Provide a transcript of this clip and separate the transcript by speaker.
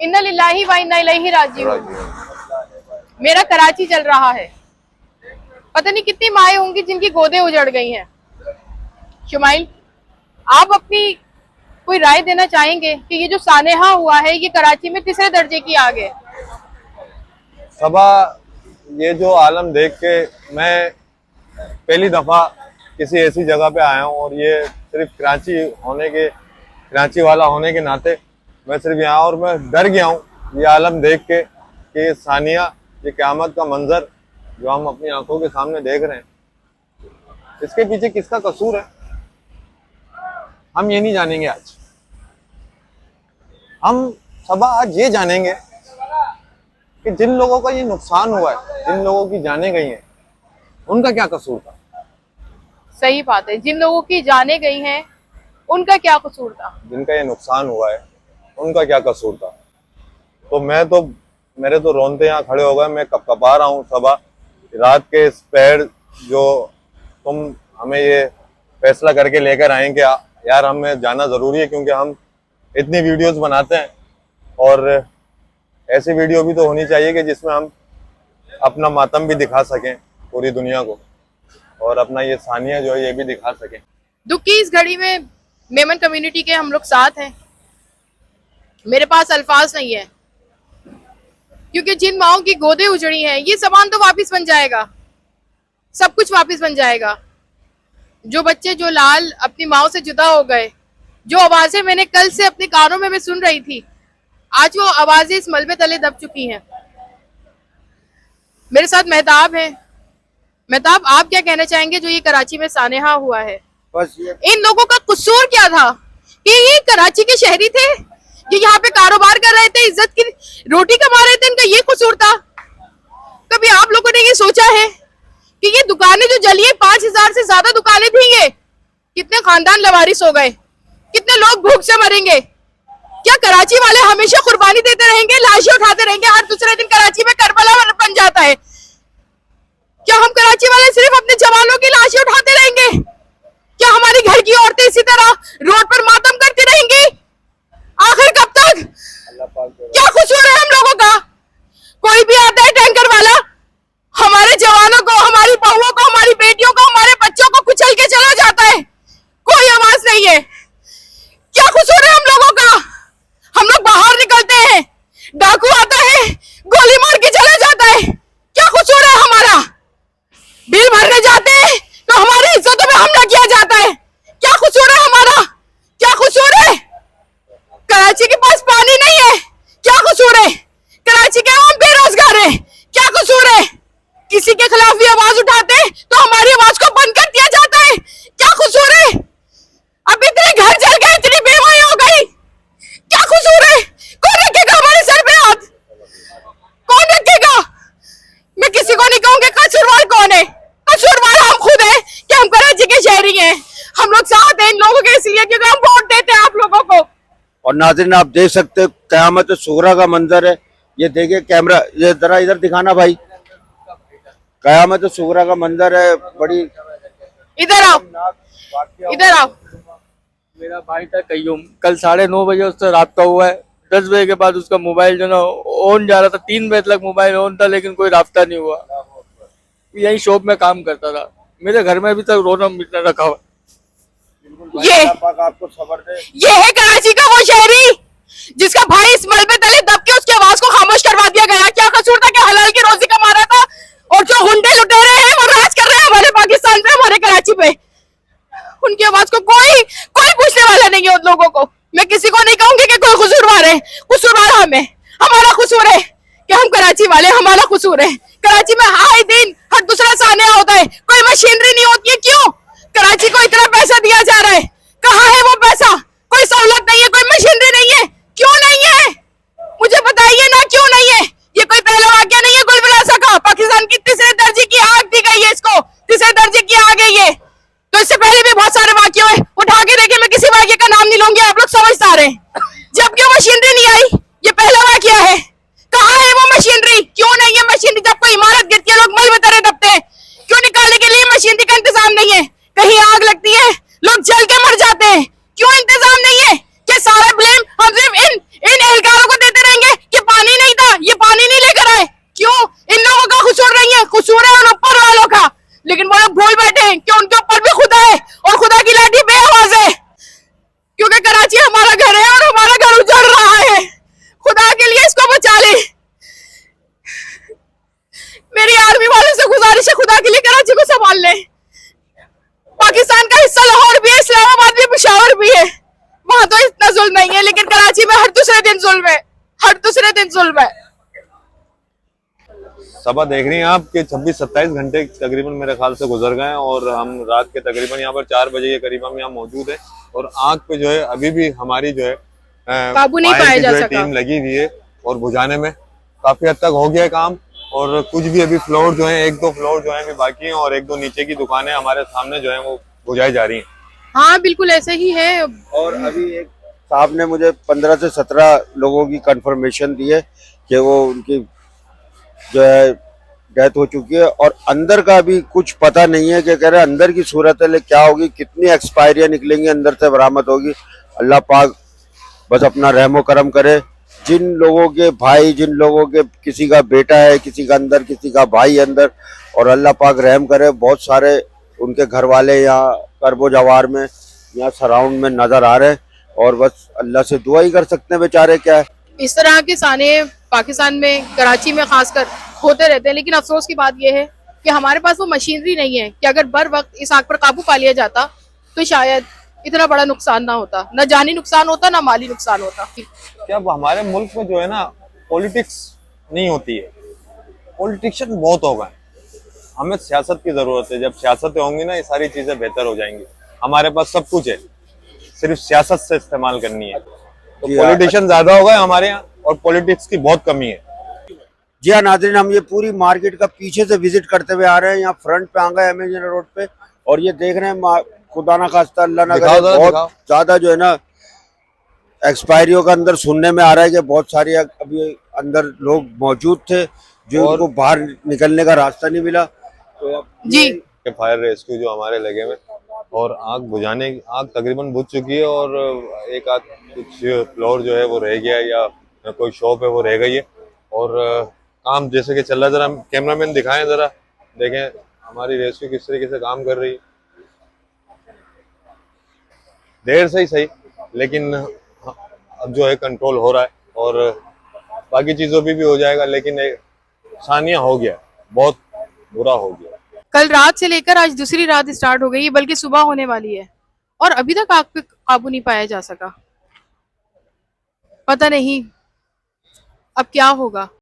Speaker 1: इन्ना लिल्लाही व इन्ना इलैहि राजिऊन। मेरा कराची चल रहा है, पता नहीं कितनी माएँ होंगी जिनकी गोदें उजड़ गई हैं। शुमाइल, आप अपनी कोई राय देना चाहेंगे कि ये जो सानेहा हुआ है ये कराची में तीसरे दर्जे की आग है?
Speaker 2: सबा, ये जो आलम देख के मैं पहली दफा किसी ऐसी जगह पे आया हूँ और ये सिर्फ कराची वाला होने के नाते मैं सिर्फ यहाँ, और मैं डर गया हूँ ये आलम देख के कि ये सानिया, ये क़यामत का मंजर जो हम अपनी आंखों के सामने देख रहे हैं, इसके पीछे किसका कसूर है हम ये नहीं जानेंगे आज। हम सबा आज ये जानेंगे कि जिन लोगों का ये नुकसान हुआ है, जिन लोगों की जानें गई हैं, उनका क्या कसूर था।
Speaker 1: सही बात है, जिन लोगों की जाने गई हैं उनका क्या कसूर था, जिनका
Speaker 2: ये नुकसान हुआ है उनका क्या कसूर था। तो मेरे तो रोंते यहाँ खड़े हो गए, मैं कपकपा रहा हूँ सबा। रात के इस पहर जो तुम हमें ये फैसला करके लेकर आए कि यार हमें जाना जरूरी है, क्योंकि हम इतनी वीडियोस बनाते हैं और ऐसी वीडियो भी तो होनी चाहिए कि जिसमें हम अपना मातम भी दिखा सकें पूरी दुनिया को, और अपना ये सानिया जो है ये भी दिखा सकें।
Speaker 1: दुख की इस घड़ी में मेमन कम्युनिटी के हम लोग साथ हैं। मेरे पास अल्फाज नहीं है, क्योंकि जिन माओं की गोदें उजड़ी हैं ये सामान तो वापस बन जाएगा, सब कुछ वापस बन जाएगा। जो बच्चे जो लाल अपनी माओ से जुदा हो गए, जो आवाजें मैंने कल से अपने कानों में मैं सुन रही थी, आज वो आवाजें इस मलबे तले दब चुकी हैं। मेरे साथ मेहताब है। मेहताब, आप क्या कहना चाहेंगे जो ये कराची में सानेहा हुआ है?
Speaker 3: बस ये
Speaker 1: इन लोगों का कसूर क्या था कि ये कराची के शहरी थे, ये यहाँ पे कारोबार कर रहे थे, इज्जत की रोटी कमा रहे थे, इनका ये कसूर था? कभी आप लोगों ने ये सोचा है कि ये दुकानें जो जली है, 5000 से ज्यादा दुकानें थी, ये कितने खानदान लवारिस हो गए, कितने लोग भूख से मरेंगे? क्या कराची वाले हमेशा कुर्बानी देते रहेंगे, लाशें उठाते रहेंगे, हर दूसरे दिन कराची में करबला बन जाता है? क्या हम कराची वाले सिर्फ अपने जवानों की लाशें उठाते रहेंगे? क्या हमारी घर की औरतें इसी तरह रोड पर मातम करती रहेंगी? आखिर कब तक? क्या कसूर है हम लोगों का? कोई भी आता है टैंकर वाला, हमारे जवानों को, हमारी बहुओं को, हमारी बेटियों को, हमारे बच्चों को कुचल के चला जाता है, कोई आवाज नहीं है। क्या कसूर है हम लोगों का? हम लोग बाहर निकलते हैं, डाकू आता है, गोली मार के चला जाता है, क्या कसूर है हमारा? बिल भरने जाते हैं तो हमारी इज्जतों में हमला किया जाता है, क्या कसूर है हमारा? क्या कसूर है? कराची के पास पानी नहीं है, क्या कसूर है? कराची के हम बेरोजगार हैं, क्या कसूर है? किसी के खिलाफ भी आवाज उठाते हैं तो हमारी आवाज को बंद कर दिया जाता है, क्या कसूर है? अब इतने घर जल गए, इतनी बेवाई हो गई, क्या कसूर है? कौन रखेगा हमारे सर पे हाथ? कौन रखेगा? मैं किसी को नहीं कहूंगी कसूरवार कौन है, कसूरवार हम खुद हैं कि हम कराची के शहरी हैं। हम लोग साथ हैं इन लोगों के, इसलिए क्योंकि हम वोट देते हैं आप लोगों को।
Speaker 3: और नाज़रीन, आप देख सकते हो क़यामत सुगरा का मंजर है। ये देखिए, कैमरा ये जरा इधर दिखाना भाई, क़यामत सुगरा का मंजर है। बड़ी
Speaker 1: इधर आओ, इधर आओ।
Speaker 4: मेरा भाई था कयूम, कल 9:30 बजे उससे राब्ता हुआ है। 10 बजे के बाद उसका मोबाइल जो ना ऑन जा रहा था, 3 बजे तक मोबाइल ऑन था, लेकिन कोई राब्ता नहीं हुआ। यही शॉप में काम करता था, मेरे घर में अभी तक रोना मिटना रखा हुआ।
Speaker 1: ये
Speaker 3: आपको खबर दे,
Speaker 1: ये है कराची का वो शहरी जिसका भाई इस मलबे तले दब के उसकी आवाज को खामोश करवा दिया गया। क्या कसूर था कि हलाल की रोजी कमा रहा था, और जो हुंडे लुटेरे हैं वो राज कर रहे हैं हमारे पाकिस्तान पे, हमारे कराची पे। उनकी आवाज को कोई पूछने वाला नहीं है उन लोगों को। मैं किसी को नहीं कहूंगी कि कोई कसूरवार है, कसूरवार हमें, हमारा कसूर है कि हम कराची वाले, हमारा कसूर है। कराची में आए दिन हर दूसरा सानिया होता है, कोई मशीनरी नहीं होती है। क्यों कराची को इतना पैसा दिया जा रहा है? कहाँ है वो पैसा? कोई सहूलत नहीं है, कोई मशीनरी नहीं है, क्यों नहीं है? मुझे बताइए ना, क्यों नहीं है? ये कोई पहला वाक्य नहीं है गुलबलासा का। पाकिस्तान की तीसरे दर्जे की आग दी गई है, इसको तीसरे दर्जे की आग है ये। तो इससे पहले भी बहुत सारे वाक्य हुए, उठा के देखे, मैं किसी वाक्य का नाम नहीं लूंगी, आप लोग समझदार हैं। जब क्यों मशीनरी नहीं आई, ये पहला वाक्य है। कहाँ है वो मशीनरी? क्यों नहीं है मशीनरी? जब कोई इमारत गिरती है लोग मल में तरह दबते हैं, क्यों निकालने के लिए मशीनरी का इंतजाम नहीं है? कहीं आग लगती है लोग जल के मर जाते हैं, क्यों इंतजाम नहीं है? क्या सारा ब्लेम हम सिर्फ इन एहलकारों को देते रहेंगे पुशावर भी है, वहां तो इतना जुल्म नहीं है, लेकिन कराची में हर दूसरे दिन जुल्म है, हर दूसरे दिन जुल्म है।
Speaker 2: सभा देख रही हैं आप कि 26-27 घंटे तकरीबन मेरे ख्याल से गुजर गए हैं और हम रात के तकरीबन यहाँ पर 4 बजे के करीब हम यहाँ मौजूद हैं और आग पे जो है अभी भी हमारी जो है
Speaker 1: काबू नहीं
Speaker 2: फायर
Speaker 1: पाया
Speaker 2: की
Speaker 1: जा
Speaker 2: जो है
Speaker 1: सका।
Speaker 2: टीम लगी हुई है और बुझाने में काफी हद तक हो गया है काम और कुछ भी अभी फ्लोर जो है 1-2 फ्लोर जो है अभी बाकी हैं और 1-2 नीचे की दुकानें हमारे सामने जो है वो बुझाई जा रही हैं।
Speaker 1: हाँ बिल्कुल ऐसे ही है।
Speaker 3: और अभी एक साहब ने मुझे 15 से 17 लोगों की कंफर्मेशन दी है कि वो उनकी जो है डेथ हो चुकी है और अंदर का भी कुछ पता नहीं है कि कह रहे अंदर की सूरत है क्या होगी, कितनी एक्सपायरियां निकलेंगी अंदर से बरामद होगी। अल्लाह पाक बस अपना रहमो करम करे। जिन लोगों के भाई, जिन लोगों के किसी का बेटा है, किसी का अंदर, किसी का भाई अंदर, और अल्लाह पाक रहम करे। बहुत सारे उनके घर वाले यहाँ करबो जवार में, यहाँ सराउंड में नजर आ रहे हैं और बस अल्लाह से दुआ ही कर सकते हैं बेचारे। क्या है,
Speaker 1: इस तरह के साने पाकिस्तान में, कराची में खासकर होते रहते हैं, लेकिन अफसोस की बात यह है कि हमारे पास वो मशीनरी नहीं है कि अगर बर वक्त इस आग पर काबू पा लिया जाता तो शायद इतना बड़ा नुकसान ना होता, न जानी नुकसान होता, ना माली नुकसान होता।
Speaker 2: क्या अब हमारे मुल्क में जो है ना पॉलिटिक्स नहीं होती है, पॉलिटिशियन बहुत हो गए। हमें सियासत की जरूरत है, जब सियासतें होंगी ना ये सारी चीजें बेहतर हो जाएंगी। हमारे पास सब कुछ है, सिर्फ सियासत से इस्तेमाल करनी है। तो पॉलिटिशियन ज्यादा हो गए हमारे यहाँ और पॉलिटिक्स की बहुत कमी है।
Speaker 3: जी हाँ नाज़रीन, हम ये पूरी मार्केट का पीछे से विजिट करते हुए आ रहे हैं। यहाँ फ्रंट पे आ गए अमेजन रोड पे और ये देख रहे हैं खुदा ना खास्ता अल्लाह ना करे, बहुत ज्यादा जो है ना एक्सपायरियों का अंदर सुनने में आ रहा है कि बहुत सारी अभी अंदर लोग मौजूद थे जो उनको बाहर निकलने का रास्ता नहीं मिला। तो
Speaker 1: जी
Speaker 2: फायर रेस्क्यू जो हमारे लगे हुए और आग तकरीबन बुझ चुकी है और एक आध कुछ फ्लोर जो है वो रह गया या कोई शॉप है वो रह गई है और काम जैसे कि चल रहा है। जरा कैमरामैन दिखाएं, जरा देखें हमारी रेस्क्यू किस तरीके से काम कर रही है। देर से ही सही, लेकिन अब जो है कंट्रोल हो रहा है और बाकी चीजों भी हो जाएगा, लेकिन सानिया हो गया, बहुत बुरा हो गया।
Speaker 1: कल रात से लेकर आज दूसरी रात स्टार्ट हो गई है, बल्कि सुबह होने वाली है और अभी तक आग पे काबू नहीं पाया जा सका। पता नहीं अब क्या होगा।